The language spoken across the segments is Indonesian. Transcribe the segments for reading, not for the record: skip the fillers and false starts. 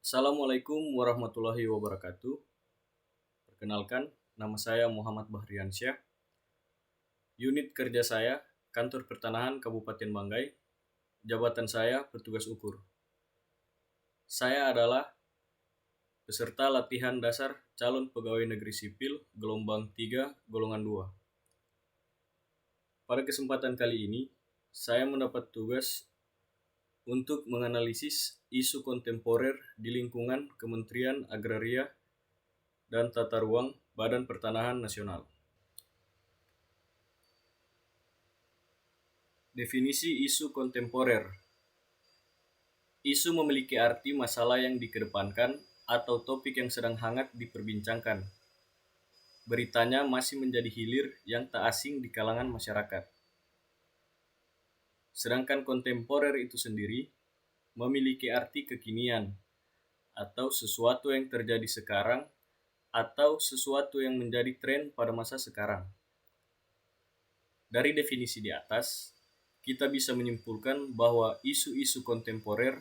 Assalamualaikum warahmatullahi wabarakatuh. Perkenalkan, nama saya Muhammad Bahriansyah. Unit kerja saya, Kantor Pertanahan Kabupaten Banggai. Jabatan saya petugas ukur. Saya adalah peserta latihan dasar calon pegawai negeri sipil gelombang 3 golongan 2. Pada kesempatan kali ini, saya mendapat tugas untuk menganalisis isu kontemporer di lingkungan Kementerian Agraria dan Tata Ruang Badan Pertanahan Nasional. Definisi isu kontemporer. Isu memiliki arti masalah yang dikedepankan atau topik yang sedang hangat diperbincangkan. Beritanya masih menjadi hilir yang tak asing di kalangan masyarakat. Sedangkan kontemporer itu sendiri memiliki arti kekinian atau sesuatu yang terjadi sekarang atau sesuatu yang menjadi tren pada masa sekarang. Dari definisi di atas, kita bisa menyimpulkan bahwa isu-isu kontemporer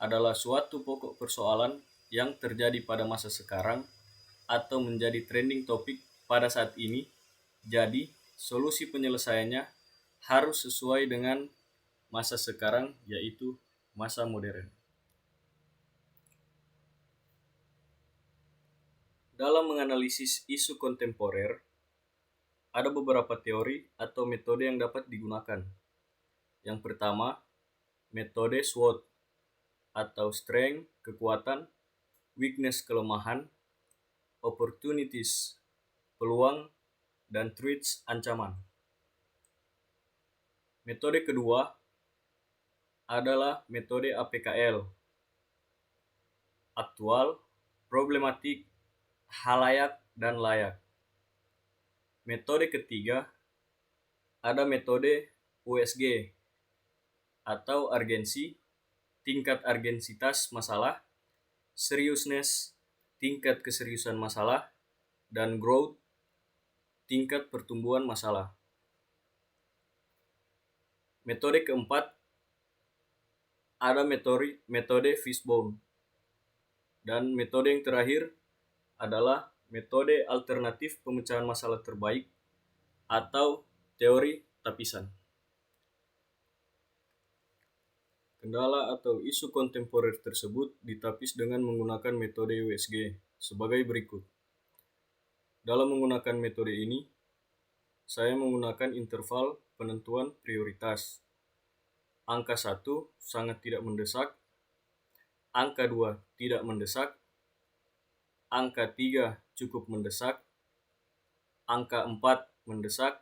adalah suatu pokok persoalan yang terjadi pada masa sekarang atau menjadi trending topik pada saat ini. Jadi, solusi penyelesaiannya harus sesuai dengan masa sekarang, yaitu masa modern. Dalam menganalisis isu kontemporer, ada beberapa teori atau metode yang dapat digunakan. Yang pertama, metode SWOT atau strength, kekuatan, weakness, kelemahan, opportunities, peluang, dan threats, ancaman. Metode kedua adalah metode APKL, aktual, problematik, halayak, dan layak. Metode ketiga ada metode USG atau urgensi, tingkat urgensitas masalah, seriousness, tingkat keseriusan masalah, dan growth, tingkat pertumbuhan masalah. Metode keempat ada metode fishbone. Dan metode yang terakhir adalah metode alternatif pemecahan masalah terbaik atau teori tapisan. Kendala atau isu kontemporer tersebut ditapis dengan menggunakan metode USG sebagai berikut. Dalam menggunakan metode ini, saya menggunakan interval penentuan prioritas. Angka 1 sangat tidak mendesak, angka 2 tidak mendesak, angka 3 cukup mendesak, angka 4 mendesak,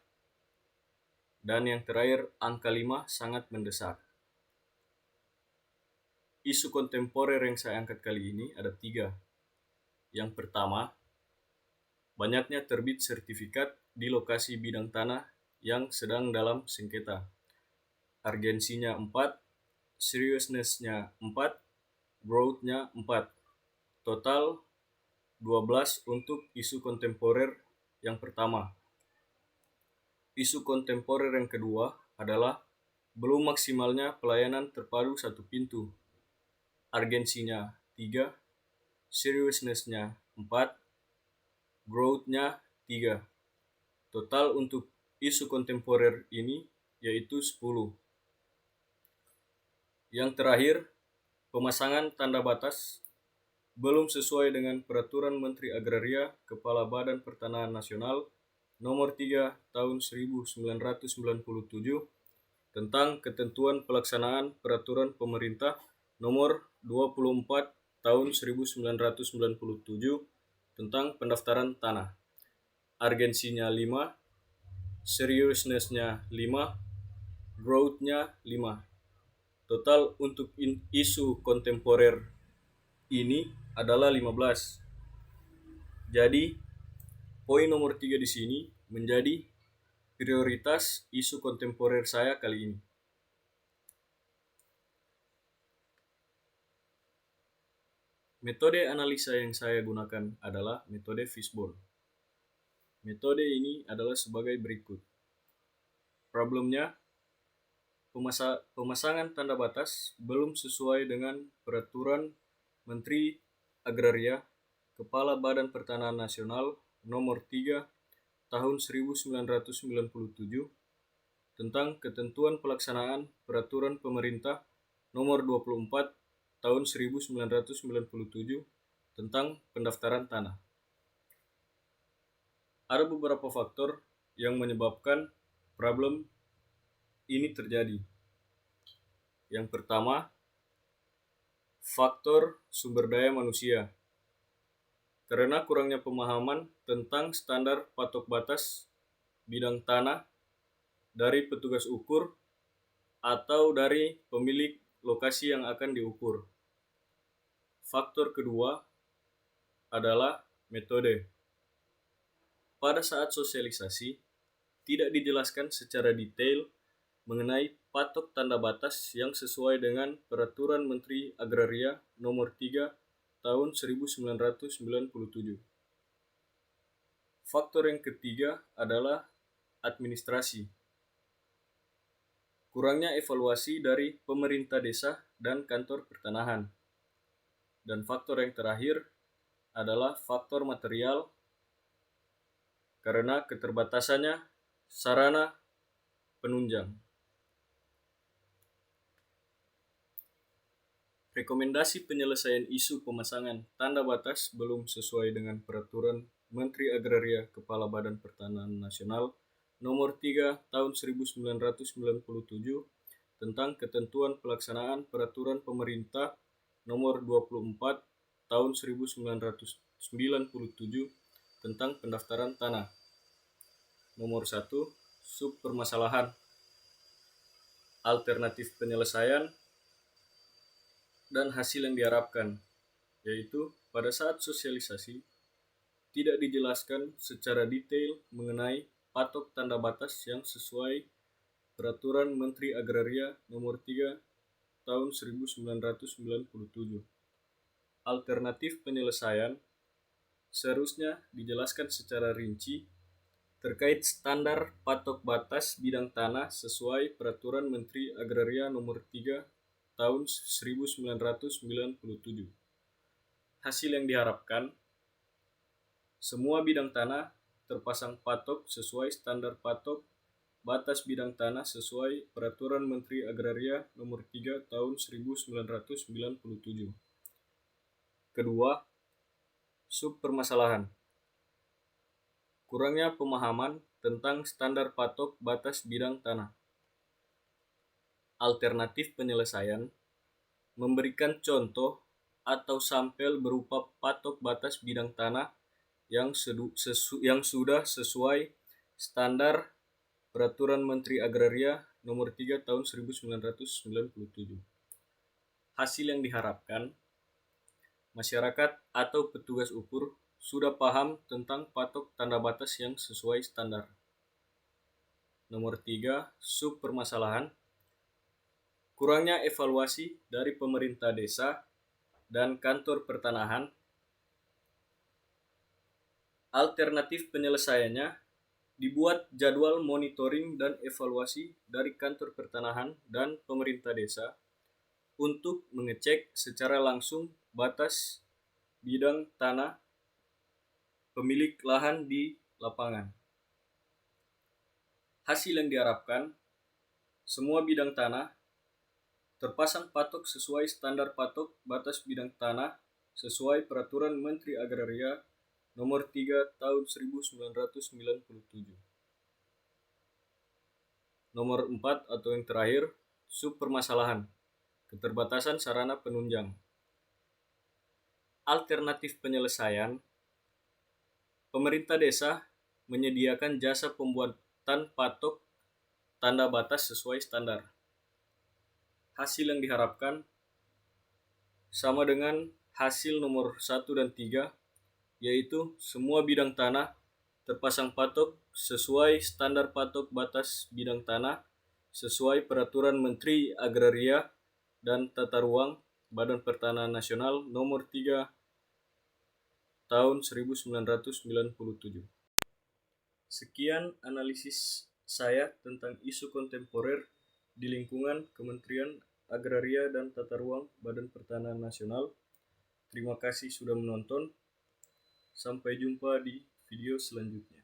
dan yang terakhir angka 5 sangat mendesak. Isu kontemporer yang saya angkat kali ini ada 3. Yang pertama, banyaknya terbit sertifikat di lokasi bidang tanah yang sedang dalam sengketa. Urgensinya 4, seriousness-nya 4, growth-nya 4. Total 12 untuk isu kontemporer yang pertama. Isu kontemporer yang kedua adalah belum maksimalnya pelayanan terpadu satu pintu. Urgensinya 3, seriousness-nya 4, growth-nya 3. Total untuk isu kontemporer ini yaitu 10. Yang terakhir, pemasangan tanda batas belum sesuai dengan Peraturan Menteri Agraria Kepala Badan Pertanahan Nasional Nomor 3 Tahun 1997 tentang ketentuan pelaksanaan Peraturan Pemerintah Nomor 24 Tahun 1997 tentang pendaftaran tanah. Urgensinya 5, seriousness-nya 5, growth-nya 5. Total untuk isu kontemporer ini adalah 15. Jadi, poin nomor 3 di sini menjadi prioritas isu kontemporer saya kali ini. Metode analisa yang saya gunakan adalah metode fishbone. Metode ini adalah sebagai berikut. Problemnya, pemasangan tanda batas belum sesuai dengan peraturan Menteri Agraria, Kepala Badan Pertanahan Nasional Nomor 3 Tahun 1997 tentang ketentuan pelaksanaan Peraturan Pemerintah Nomor 24 Tahun 1997 tentang pendaftaran tanah. Ada beberapa faktor yang menyebabkan problem ini terjadi. Yang pertama, faktor sumber daya manusia. Karena kurangnya pemahaman tentang standar patok batas bidang tanah dari petugas ukur atau dari pemilik lokasi yang akan diukur. Faktor kedua adalah metode. Pada saat sosialisasi, tidak dijelaskan secara detail mengenai patok tanda batas yang sesuai dengan Peraturan Menteri Agraria Nomor 3 Tahun 1997. Faktor yang ketiga adalah administrasi. Kurangnya evaluasi dari pemerintah desa dan kantor pertanahan. Dan faktor yang terakhir adalah faktor material karena keterbatasannya sarana penunjang. Rekomendasi penyelesaian isu pemasangan tanda batas belum sesuai dengan Peraturan Menteri Agraria Kepala Badan Pertanahan Nasional Nomor 3 Tahun 1997 tentang ketentuan pelaksanaan Peraturan Pemerintah Nomor 24 Tahun 1997 tentang pendaftaran tanah. Nomor 1. Sub permasalahan. Alternatif penyelesaian dan hasil yang diharapkan, yaitu pada saat sosialisasi tidak dijelaskan secara detail mengenai patok tanda batas yang sesuai Peraturan Menteri Agraria Nomor 3 Tahun 1997. Alternatif penyelesaian seharusnya dijelaskan secara rinci terkait standar patok batas bidang tanah sesuai Peraturan Menteri Agraria Nomor 3 Tahun 1997. Hasil yang diharapkan, semua bidang tanah terpasang patok sesuai standar patok batas bidang tanah sesuai Peraturan Menteri Agraria Nomor 3 Tahun 1997. Kedua, sub permasalahan. Kurangnya pemahaman tentang standar patok batas bidang tanah. Alternatif penyelesaian memberikan contoh atau sampel berupa patok batas bidang tanah yang sudah sesuai standar Peraturan Menteri Agraria Nomor 3 Tahun 1997. Hasil yang diharapkan, masyarakat atau petugas ukur sudah paham tentang patok tanda batas yang sesuai standar. Nomor 3. Sub permasalahan. Kurangnya evaluasi dari pemerintah desa dan kantor pertanahan. Alternatif penyelesaiannya dibuat jadwal monitoring dan evaluasi dari kantor pertanahan dan pemerintah desa untuk mengecek secara langsung batas bidang tanah pemilik lahan di lapangan. Hasil yang diharapkan, semua bidang tanah terpasang patok sesuai standar patok batas bidang tanah sesuai Peraturan Menteri Agraria Nomor 3 Tahun 1997. Nomor 4 atau yang terakhir, sub permasalahan, keterbatasan sarana penunjang. Alternatif penyelesaian, pemerintah desa menyediakan jasa pembuatan patok tanda batas sesuai standar. Hasil yang diharapkan sama dengan hasil nomor 1 dan 3, yaitu semua bidang tanah terpasang patok sesuai standar patok batas bidang tanah sesuai Peraturan Menteri Agraria dan Tata Ruang Badan Pertanahan Nasional Nomor 3 Tahun 1997. Sekian analisis saya tentang isu kontemporer di lingkungan Kementerian Agraria dan Tata Ruang Badan Pertanahan Nasional. Terima kasih sudah menonton. Sampai jumpa di video selanjutnya.